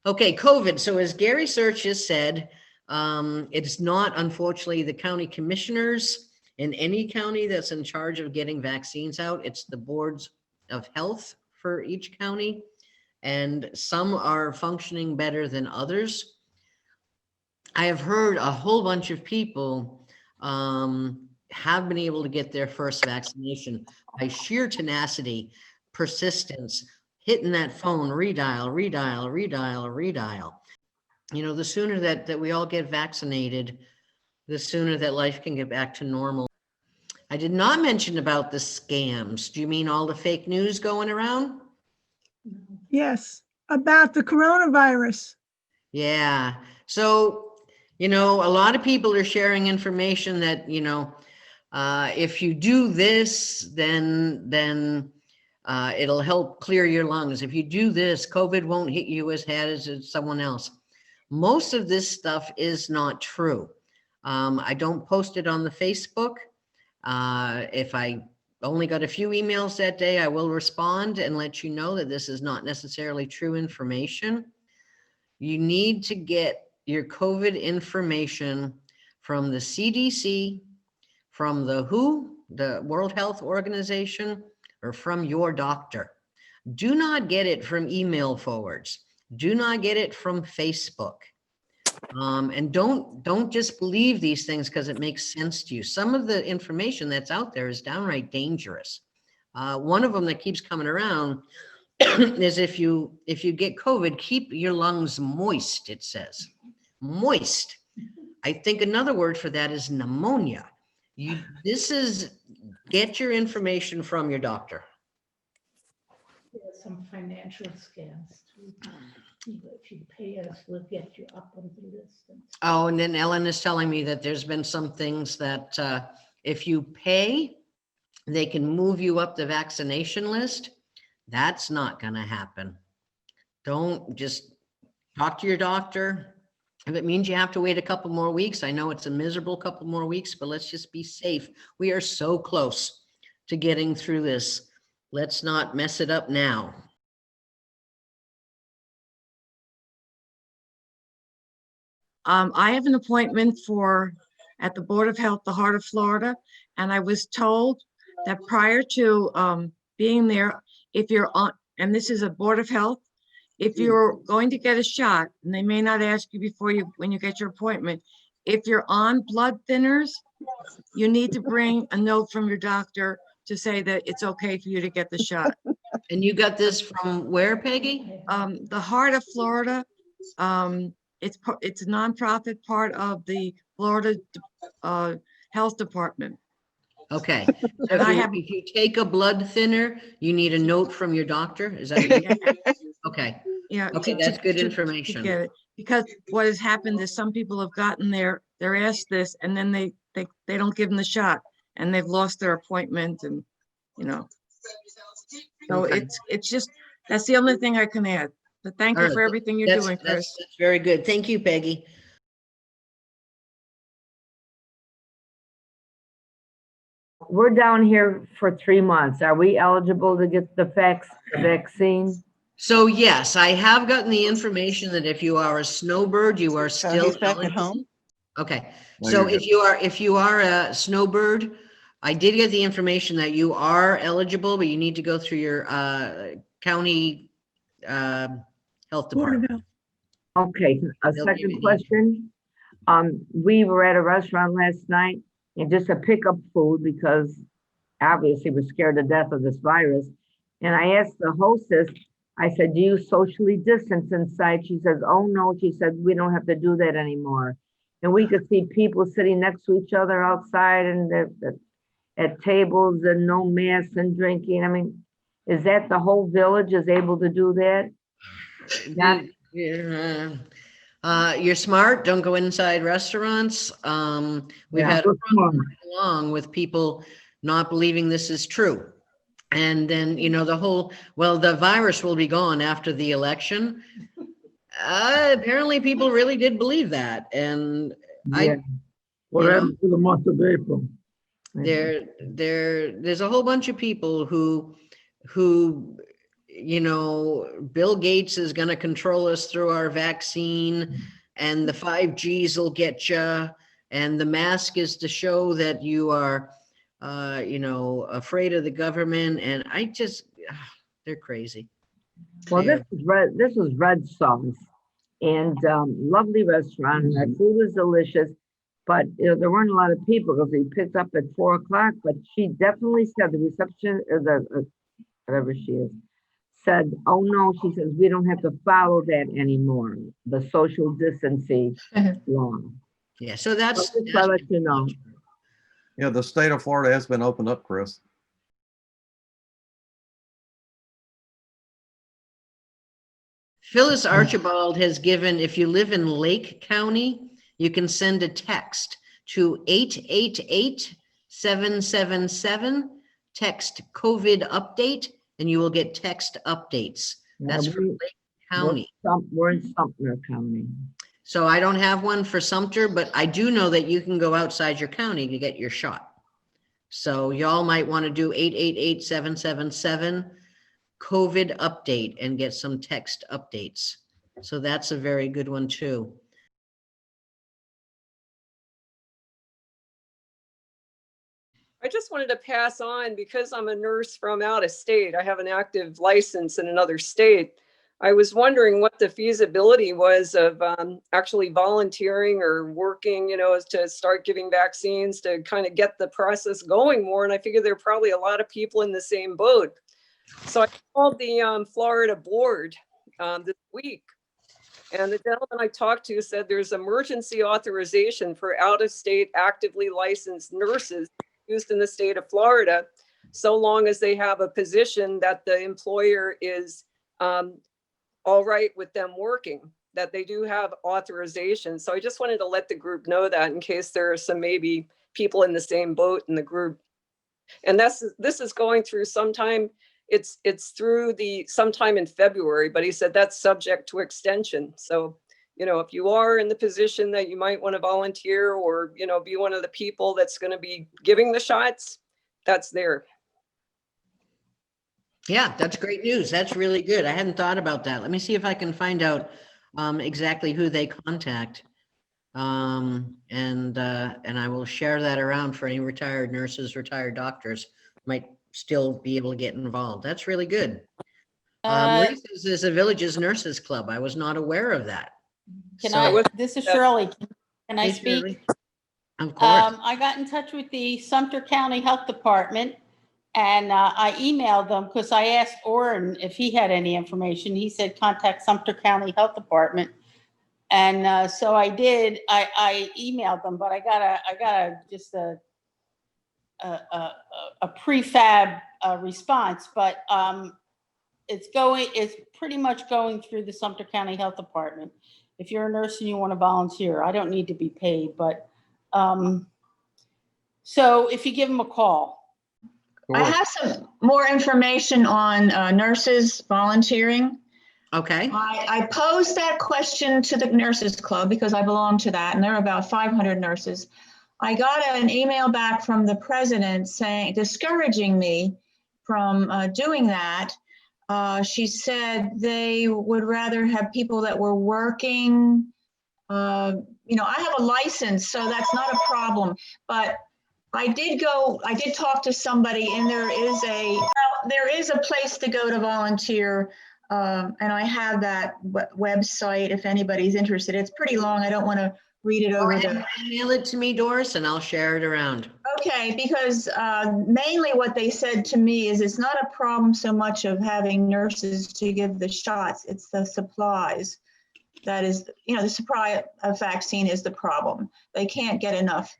Okay, COVID. So as Gary Search has said, it's not, unfortunately, the county commissioners in any county that's in charge of getting vaccines out. It's the boards of health for each county, and some are functioning better than others. I have heard a whole bunch of people have been able to get their first vaccination by sheer tenacity, persistence, hitting that phone, redial, redial, redial, redial. You know, the sooner that we all get vaccinated, the sooner that life can get back to normal. I did not mention about the scams. Do you mean all the fake news going around? Yes, about the coronavirus. Yeah. So, you know, a lot of people are sharing information that, if you do this, then it'll help clear your lungs. If you do this, COVID won't hit you as hard as someone else. Most of this stuff is not true. I don't post it on the Facebook. If I only got a few emails that day, I will respond and let you know that this is not necessarily true information. You need to get your COVID information from the CDC, from the WHO, the World Health Organization, or from your doctor. Do not get it from email forwards. Do not get it from Facebook. And don't just believe these things because it makes sense to you. Some of the information that's out there is downright dangerous. One of them that keeps coming around is if you get COVID, keep your lungs moist, it says. Moist. I think another word for that is pneumonia. Get your information from your doctor. There's some financial scams too. If you pay us, we'll get you up on the list. Oh, and then Ellen is telling me that there's been some things that if you pay, they can move you up the vaccination list. That's not going to happen. Don't just talk to your doctor. If it means you have to wait a couple more weeks, I know it's a miserable couple more weeks, but let's just be safe. We are so close to getting through this. Let's not mess it up now. I have an appointment at the Board of Health, the Heart of Florida, and I was told that prior to being there, if you're on, and this is a Board of Health, if you're going to get a shot, and they may not ask you when you get your appointment, if you're on blood thinners, you need to bring a note from your doctor to say that it's okay for you to get the shot. And you got this from where, Peggy? The Heart of Florida. It's a nonprofit part of the Florida Health Department. Okay. So if you take a blood thinner, you need a note from your doctor. Is that what you Okay. Yeah. Okay, that's good information. To get it. Because what has happened is some people have gotten they're asked this, and then they don't give them the shot, and they've lost their appointment, and So Okay. it's just, that's the only thing I can add. But thank you for everything you're doing, Chris. That's very good. Thank you, Peggy. We're down here for 3 months. Are we eligible to get the vaccine? So yes, I have gotten the information that if you are a snowbird, you are still he's back at eligible. home? Okay, No, so you're if you are a snowbird, I did get the information that you are eligible, but you need to go through your county health department. Okay, a They'll give second you the question. We were at a restaurant last night and just to pick up food because obviously we're scared to death of this virus. And I asked the hostess, I said, do you socially distance inside? She says, oh no, she said, we don't have to do that anymore. And we could see people sitting next to each other outside and at tables and no masks and drinking. I mean, is that the whole village is able to do that? You're smart. Don't go inside restaurants. We've had a problem along with people not believing this is true. And then, the virus will be gone after the election. Apparently people really did believe that. And What happened to the month of April? there's a whole bunch of people who you know, Bill Gates is going to control us through our vaccine, and the 5Gs will get you, and the mask is to show that you are, you know, afraid of the government. And I just, they're crazy. Well, They're- this was Red Sauce, and lovely restaurant. Our food was delicious, but you know, there weren't a lot of people because we picked up at 4 o'clock. But she definitely said, the reception or the whatever she is said, "Oh no," she says, "we don't have to follow that anymore, the social distancing law." Yeah, so So that's, just to let you know. Yeah, the state of Florida has been opened up, Chris. Phyllis Archibald has given, if you live in Lake County, you can send a text to 888-777, text COVID update, and you will get text updates. That's for Lake County. We're in Sumter County. So I don't have one for Sumter, but I do know that you can go outside your county to get your shot. So y'all might want to do 888-777 COVID update and get some text updates. So that's a very good one too. I just wanted to pass on, because I'm a nurse from out of state. I have an active license in another state. I was wondering what the feasibility was of actually volunteering or working, you know, as to start giving vaccines to kind of get the process going more. And I figure there are probably a lot of people in the same boat. So I called the Florida board this week. And the gentleman I talked to said there's emergency authorization for out-of-state actively licensed nurses used in the state of Florida, so long as they have a position that the employer is all right with them working, that they do have authorization. So I just wanted to let the group know that in case there are some maybe people in the same boat in the group. And this is going through sometime, it's through sometime in February, but he said that's subject to extension. So, you know, if you are in the position that you might want to volunteer or, you know, be one of the people that's going to be giving the shots, that's there. Yeah, that's great news. That's really good. I hadn't thought about that. Let me see if I can find out exactly who they contact. And I will share that around for any retired nurses, retired doctors might still be able to get involved. That's really good. Marie says there's a Villages Nurses Club. I was not aware of that. Can So- this is Shirley. Can I Hey, Shirley. speak? Of course. I got in touch with the Sumter County Health Department and I emailed them because I asked Orrin if he had any information. He said, contact Sumter County Health Department. And so I did, I emailed them, but I got just a prefab response, but it's pretty much going through the Sumter County Health Department. If you're a nurse and you want to volunteer, I don't need to be paid, but so if you give them a call. I have some more information on nurses volunteering. Okay. I posed that question to the Nurses Club because I belong to that, and there are about 500 nurses. I got an email back from the president discouraging me from doing that. She said they would rather have people that were working. I have a license, so that's not a problem. But I did talk to somebody, and there is a place to go to volunteer. And I have that website if anybody's interested. It's pretty long. I don't want to read it over there. Email it to me, Doris, and I'll share it around. Okay, because mainly what they said to me is it's not a problem so much of having nurses to give the shots, it's the supplies. That is, the supply of vaccine is the problem. They can't get enough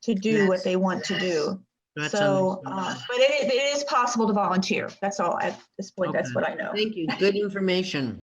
to do what they want to do. That's So, understandable. but it is possible to volunteer. That's all at this point. That's Okay. what I know. Thank you. Good information.